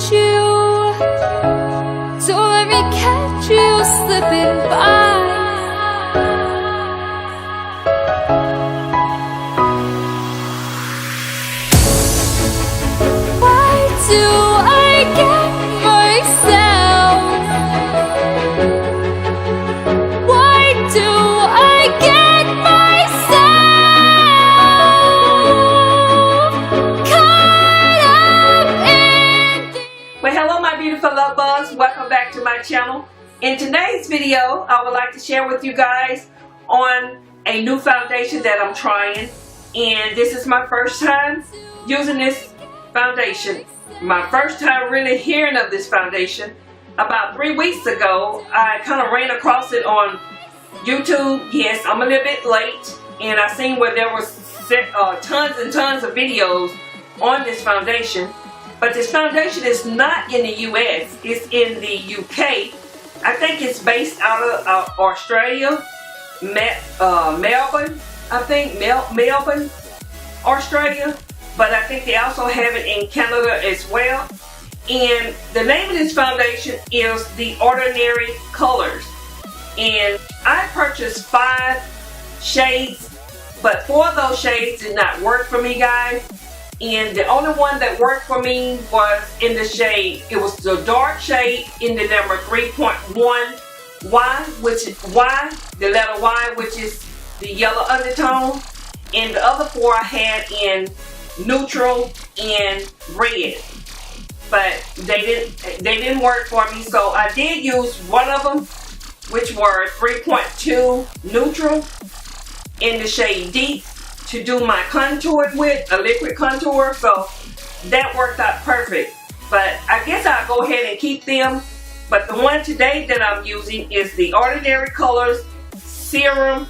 catch you. Don't let me catch you slipping by. Why do I get myself? Why do I get myself caught up in the... Well, hello my beautiful love bugs, welcome back to my channel. In today's video, I would like to share with you guys on a new foundation that I'm trying, and this is my first time using this foundation. My first time really hearing of this foundation. About 3 weeks ago, I kind of ran across it on YouTube. Yes, I'm a little bit late, and I seen where there was tons and tons of videos on this foundation. But this foundation is not in the US, it's in the UK. I think it's based out of Australia, Melbourne, I think, Melbourne, Australia. But I think they also have it in Canada as well. And the name of this foundation is The Ordinary Colors. And I purchased 5 shades, but 4 of those shades did not work for me, guys. And the only one that worked for me was in the shade, it was the dark shade in the number 3.1 Y, which is Y, the letter Y, which is the yellow undertone. And the other 4 I had in neutral and red. But they didn't work for me, so I did use one of them, which were 3.2 neutral in the shade Deep, to do my contour with, a liquid contour, so that worked out perfect. But I guess I'll go ahead and keep them. But the one today that I'm using is the Ordinary Colors Serum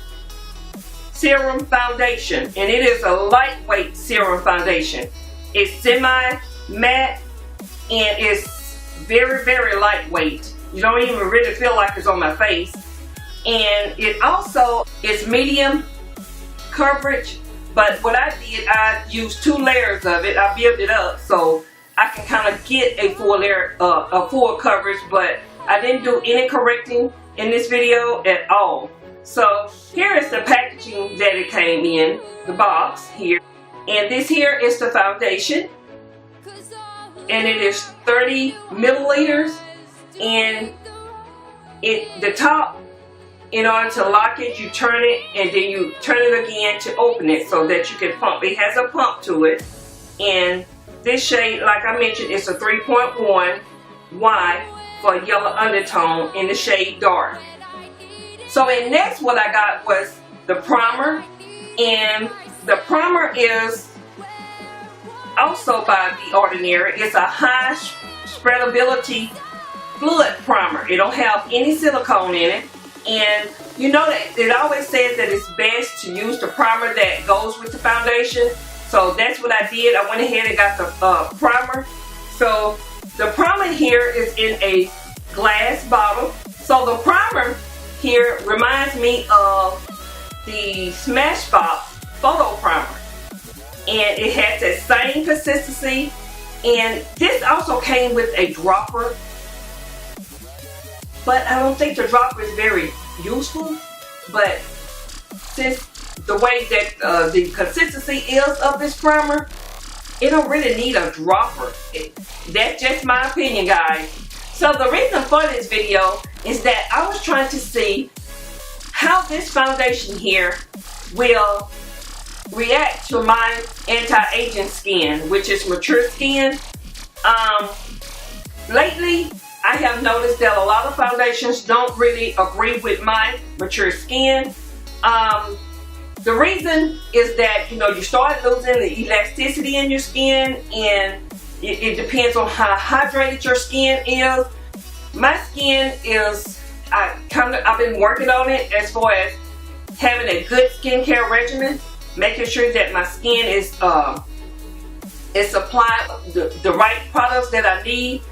Foundation, and it is a lightweight serum foundation. It's semi-matte, and it's very, very lightweight. You don't even really feel like it's on my face. And it also is medium coverage. But what I did, I used 2 layers of it. I built it up so I can kind of get a full layer, a full coverage. But I didn't do any correcting in this video at all. So here is the packaging that it came in, the box here. And this here is the foundation. And it is 30 milliliters. And the top, in order to lock it, you turn it and then you turn it again to open it so that you can pump. It has a pump to it. And this shade, like I mentioned, is a 3.1 Y for yellow undertone in the shade dark. So and next what I got was the primer. And the primer is also by The Ordinary. It's a high spreadability fluid primer. It don't have any silicone in it. And you know that it always says that it's best to use the primer that goes with the foundation. So that's what I did. I went ahead and got the primer. So the primer here is in a glass bottle. So the primer here reminds me of the Smashbox photo primer. And it has that same consistency. And this also came with a dropper. But I don't think the dropper is very useful. But since the way that the consistency is of this primer, it don't really need a dropper. That's just my opinion, guys. So the reason for this video is that I was trying to see how this foundation here will react to my anti-aging skin, which is mature skin. Lately, I have noticed that a lot of foundations don't really agree with my mature skin. The reason is that, you know, you start losing the elasticity in your skin, and it depends on how hydrated your skin is. My skin is, I've been working on it as far as having a good skincare regimen, making sure that my skin is supplying the right products that I need.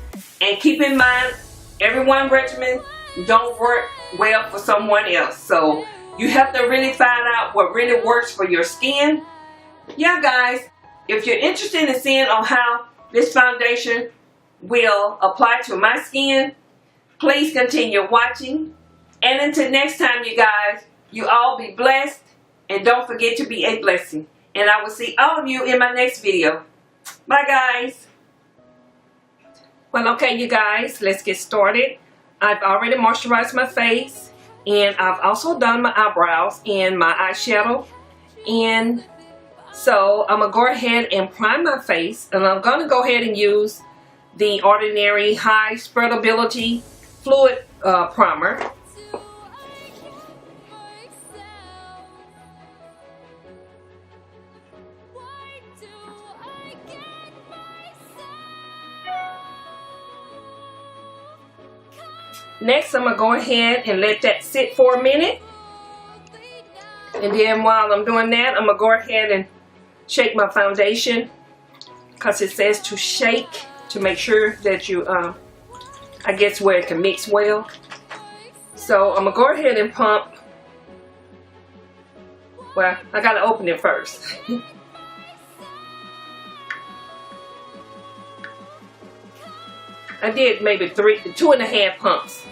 And keep in mind, every one regimen don't work well for someone else. So you have to really find out what really works for your skin. Yeah, guys, if you're interested in seeing on how this foundation will apply to my skin. Please continue watching. And until next time, you guys, you all be blessed. And don't forget to be a blessing. And I will see all of you in my next video. Bye, guys. Well, okay, you guys, let's get started. I've already moisturized my face. And I've also done my eyebrows and my eyeshadow. And so I'm going to go ahead and prime my face. And I'm going to go ahead and use the Ordinary High Spreadability Fluid Primer. Next, I'm going to go ahead and let that sit for a minute. And then while I'm doing that, I'm going to go ahead and shake my foundation. Because it says to shake to make sure that you, I guess where it can mix well. So I'm going to go ahead and pump. Well, I got to open it first. I did maybe 2.5 pumps.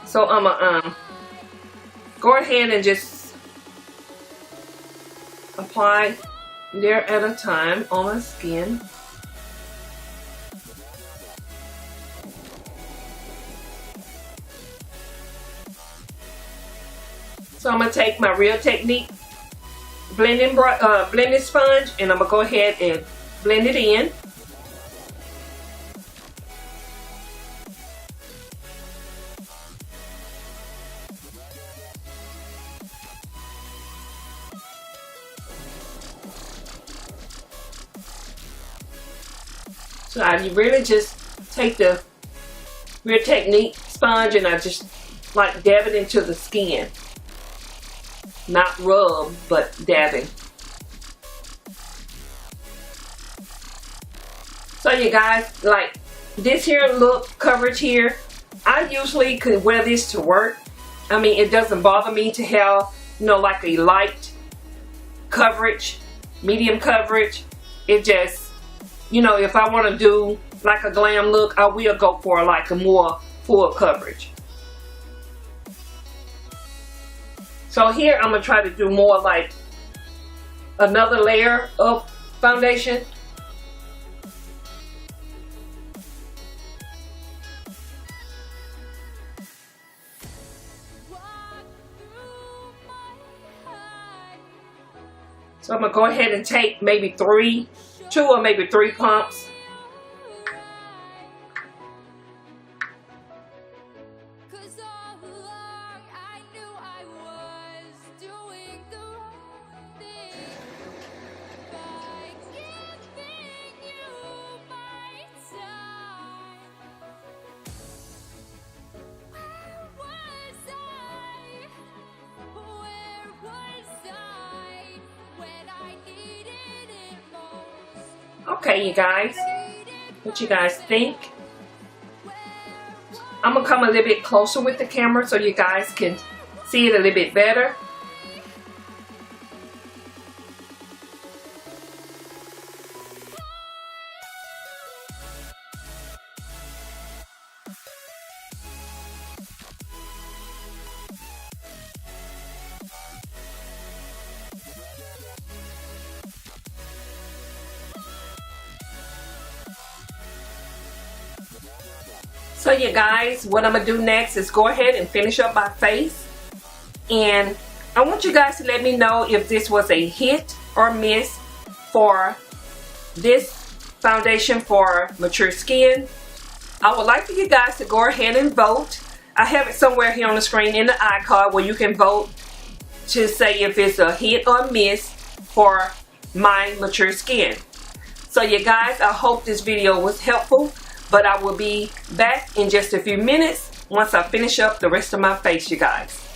So I'm gonna go ahead and just apply there at a time on my skin. So I'm gonna take my Real Technique blending sponge and I'm gonna go ahead and blend it in. So I really just take the Real Technique sponge and I just like dab it into the skin. Not rub, but dabbing. So you guys, like this here look coverage here, I usually could wear this to work. I mean, it doesn't bother me to have, you know, like a light coverage, medium coverage. It just, you know, if I want to do like a glam look, I will go for like a more full coverage. So here I'm going to try to do more like another layer of foundation. So I'm going to go ahead and take maybe 2 or maybe 3 pumps. Okay, you guys, what you guys think? I'm gonna come a little bit closer with the camera so you guys can see it a little bit better. So you guys, what I'm going to do next is go ahead and finish up my face. And I want you guys to let me know if this was a hit or miss for this foundation for mature skin. I would like for you guys to go ahead and vote. I have it somewhere here on the screen in the iCard where you can vote to say if it's a hit or miss for my mature skin. So you guys, I hope this video was helpful. But I will be back in just a few minutes once I finish up the rest of my face, you guys.